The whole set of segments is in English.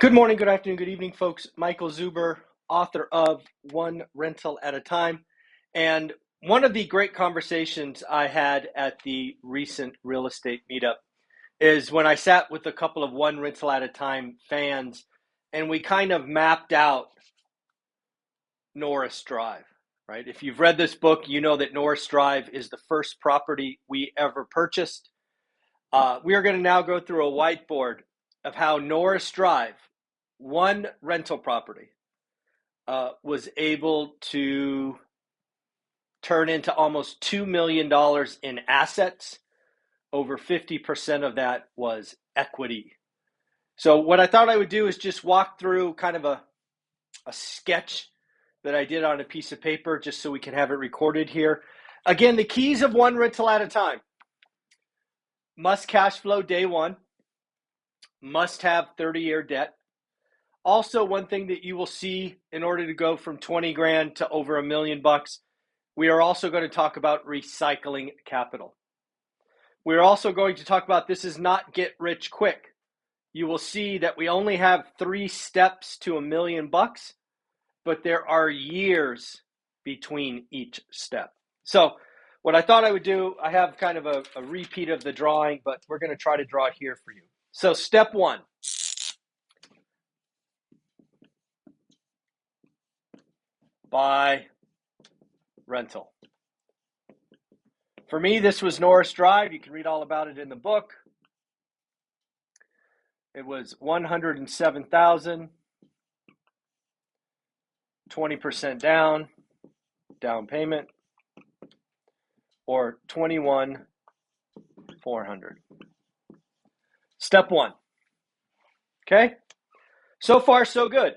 Good morning, good afternoon, good evening, folks. Michael Zuber, author of One Rental at a Time. And one of the great conversations I had at the recent real estate meetup is when I sat with a couple of One Rental at a Time fans and we kind of mapped out Norris Drive, right? If you've read this book, you know that Norris Drive is the first property we ever purchased. We are going to now go through a whiteboard of how Norris Drive, one rental property, was able to turn into almost $2 million in assets. Over 50% of that was equity. So what I thought I would do is just walk through kind of a sketch that I did on a piece of paper just so we can have it recorded here. Again, the keys of one rental at a time. Must cash flow day one. Must have 30-year debt. Also, one thing that you will see in order to go from 20 grand to over $1 million, we are also going to talk about recycling capital. We're also going to talk about this is not get rich quick. You will see that we only have 3 steps to $1 million, but there are years between each step. So what I thought I would do, I have kind of a repeat of the drawing, but we're going to try to draw it here for you. So step 1. Buy rental. For me, this was Norris Drive. You can read all about it in the book. It was $107,000, 20% down payment, or $21,400. Step 1. Okay? So far, so good,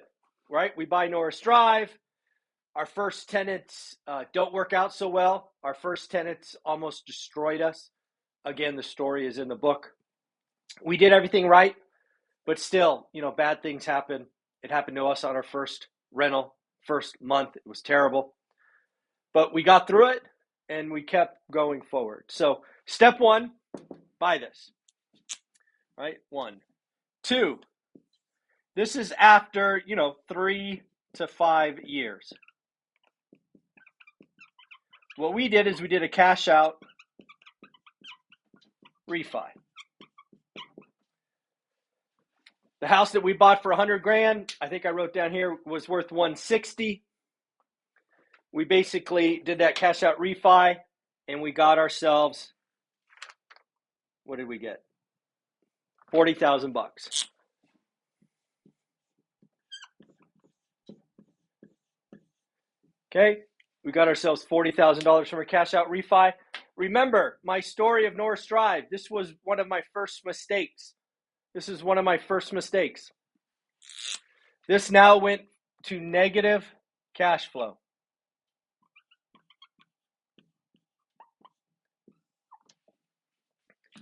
right? We buy Norris Drive. Our first tenants don't work out so well. Our first tenants almost destroyed us. Again, the story is in the book. We did everything right, but still, bad things happen. It happened to us on our first rental, first month. It was terrible. But we got through it, and we kept going forward. So step 1, buy this. Right? 1. 2, this is after, 3 to 5 years. What we did is we did a cash out refi. The house that we bought for 100 grand, I think I wrote down here, was worth 160. We basically did that cash out refi and we got ourselves, what did we get? $40,000. Okay. We got ourselves $40,000 from a cash out refi. Remember my story of Norris Drive. This was one of my first mistakes. This now went to negative cash flow.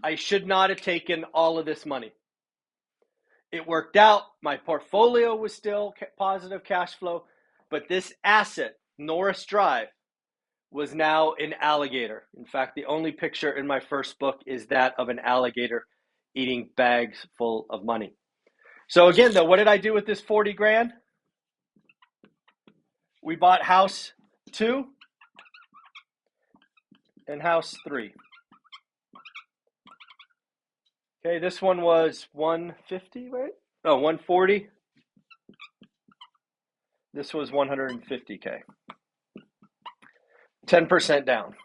I should not have taken all of this money. It worked out. My portfolio was still positive cash flow, but this asset, Norris Drive, was now an alligator. In fact, the only picture in my first book is that of an alligator eating bags full of money. So again, though, what did I do with this 40 grand? We bought house 2 and house 3. Okay, this one was 150, right? Oh, 140. This was 150K. 10% down.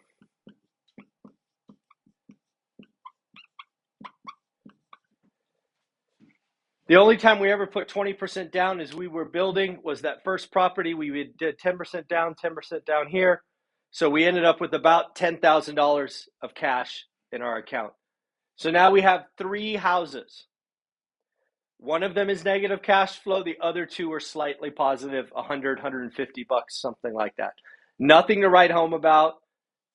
The only time we ever put 20% down as we were building was that first property. We did 10% down here. So we ended up with about $10,000 of cash in our account. So now we have 3 houses. One of them is negative cash flow. The other 2 are slightly positive, $100, $150, something like that. Nothing to write home about,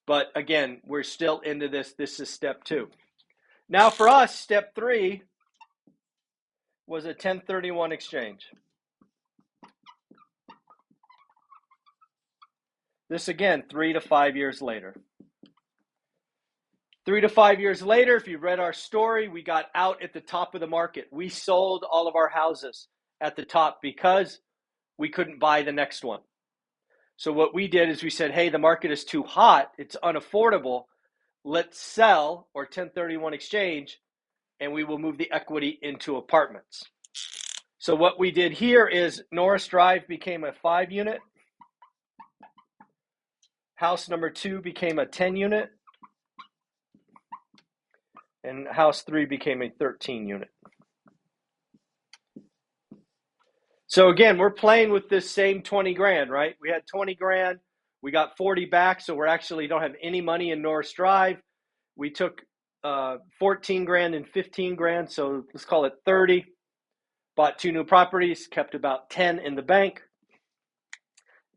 but again, we're still into this. This is step 2. Now for us, step 3 was a 1031 exchange. This again, 3 to 5 years later. 3 to 5 years later, if you read our story, we got out at the top of the market. We sold all of our houses at the top because we couldn't buy the next one. So what we did is we said, hey, the market is too hot. It's unaffordable. Let's sell or 1031 exchange, and we will move the equity into apartments. So what we did here is Norris Drive became a 5-unit. House number 2 became a 10-unit. And house 3 became a 13-unit. So again, we're playing with this same 20 grand, right? We had 20 grand. We got 40 back, so we actually don't have any money in Norris Drive. We took 14 grand and 15 grand, so let's call it 30. Bought 2 new properties, kept about 10 in the bank.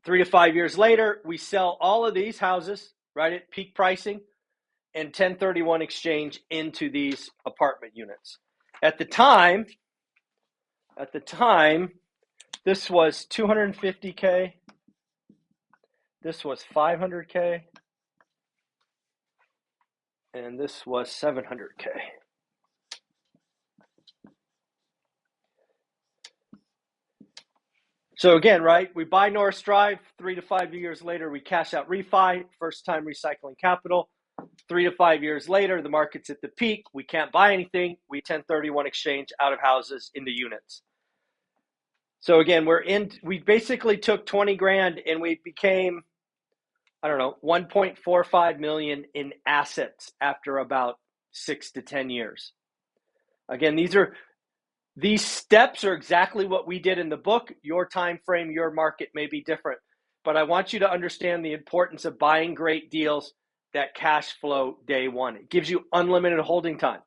3 to 5 years later, we sell all of these houses, right, at peak pricing, and 1031 exchange into these apartment units. At the time, this was 250K. This was 500K. And this was 700K. So again, right, we buy Norris Drive, 3 to 5 years later, we cash out refi, first time recycling capital. 3 to 5 years later, the market's at the peak, we can't buy anything, we 1031 exchange out of houses into units. So again, we basically took 20 grand and we became, I don't know, 1.45 million in assets after about 6 to 10 years. Again, these steps are exactly what we did in the book. Your time frame, your market may be different, but I want you to understand the importance of buying great deals that cash flow day one. It gives you unlimited holding time.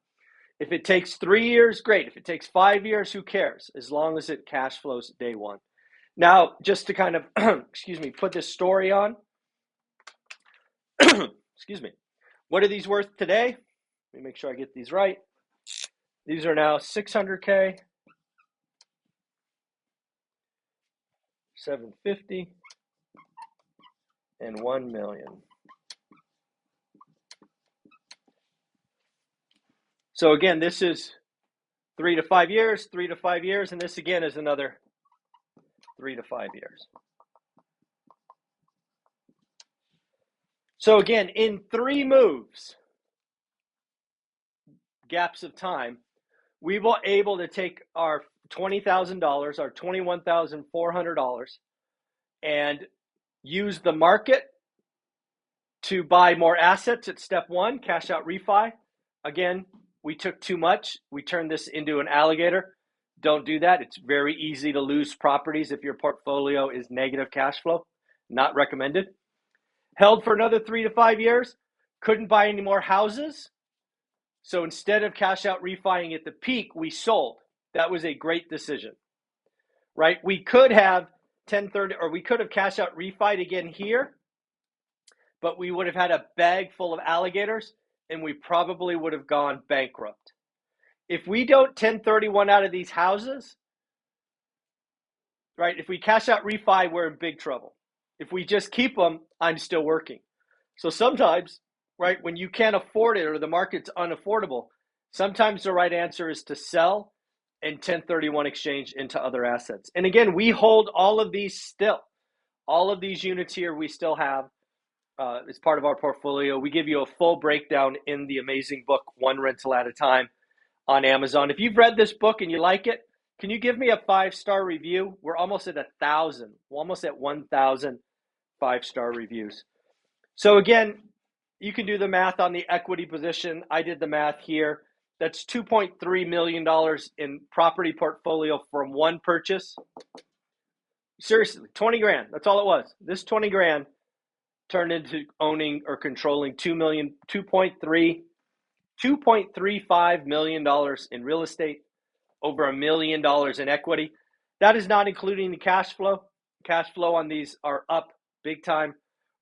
If it takes 3 years, great. If it takes 5 years, who cares? As long as it cash flows day one. Now, just to kind of, put this story on. What are these worth today? Let me make sure I get these right. These are now 600K, 750, and 1 million. So again, this is 3 to 5 years, 3 to 5 years, and this again is another 3 to 5 years. So again, in 3 moves, gaps of time, we were able to take our $20,000, our $21,400, and use the market to buy more assets at step 1, cash out refi. Again, we took too much. We turned this into an alligator. Don't do that. It's very easy to lose properties if your portfolio is negative cash flow. Not recommended. Held for another 3 to 5 years. Couldn't buy any more houses. So instead of cash out refining at the peak, we sold. That was a great decision, right? We could have 1030, or we could have cash out refied again here, but we would have had a bag full of alligators and we probably would have gone bankrupt. If we don't 1031 out of these houses, right? If we cash out refi, we're in big trouble. If we just keep them, I'm still working. So sometimes, right, when you can't afford it or the market's unaffordable, sometimes the right answer is to sell and 1031 exchange into other assets. And again, we hold all of these still. All of these units here we still have as part of our portfolio. We give you a full breakdown in the amazing book, One Rental at a Time, on Amazon. If you've read this book and you like it, can you give me a 5-star review? We're almost at 1,000. We're almost at 1,000 5-star reviews. So again, you can do the math on the equity position. I did the math here. That's $2.3 million in property portfolio from one purchase. Seriously, 20 grand. That's all it was. This 20 grand turned into owning or controlling $2.35 million in real estate, over $1 million in equity. That is not including the cash flow. Cash flow on these are up big time.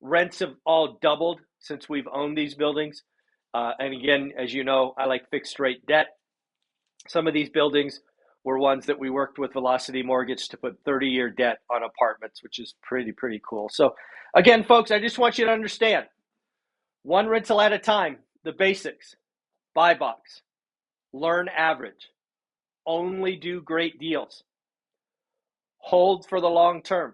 Rents have all doubled since we've owned these buildings. And again, as you know, I like fixed rate debt. Some of these buildings were ones that we worked with Velocity Mortgage to put 30-year debt on apartments, which is pretty cool. So again, folks, I just want you to understand, one rental at a time, the basics, buy box, learn average, only do great deals. Hold for the long term.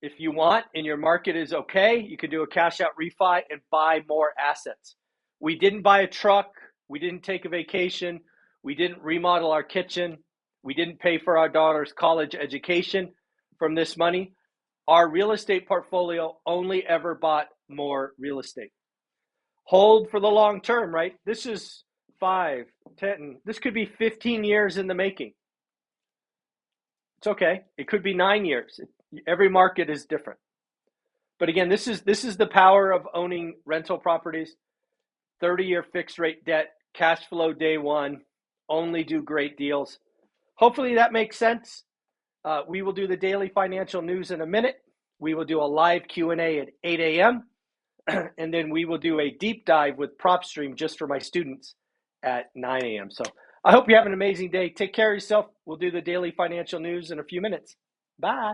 If you want and your market is okay, you can do a cash out refi and buy more assets. We didn't buy a truck. We didn't take a vacation. We didn't remodel our kitchen. We didn't pay for our daughter's college education from this money. Our real estate portfolio only ever bought more real estate. Hold for the long term, right? This is 5, 10, this could be 15 years in the making. It's okay. It could be 9 years. Every market is different. But again, this is the power of owning rental properties. 30-year fixed rate debt, cash flow day one, only do great deals. Hopefully that makes sense. We will do the daily financial news in a minute. We will do a live Q&A at 8 a.m. and then we will do a deep dive with PropStream just for my students at 9 a.m. So I hope you have an amazing day. Take care of yourself. We'll do the daily financial news in a few minutes. Bye.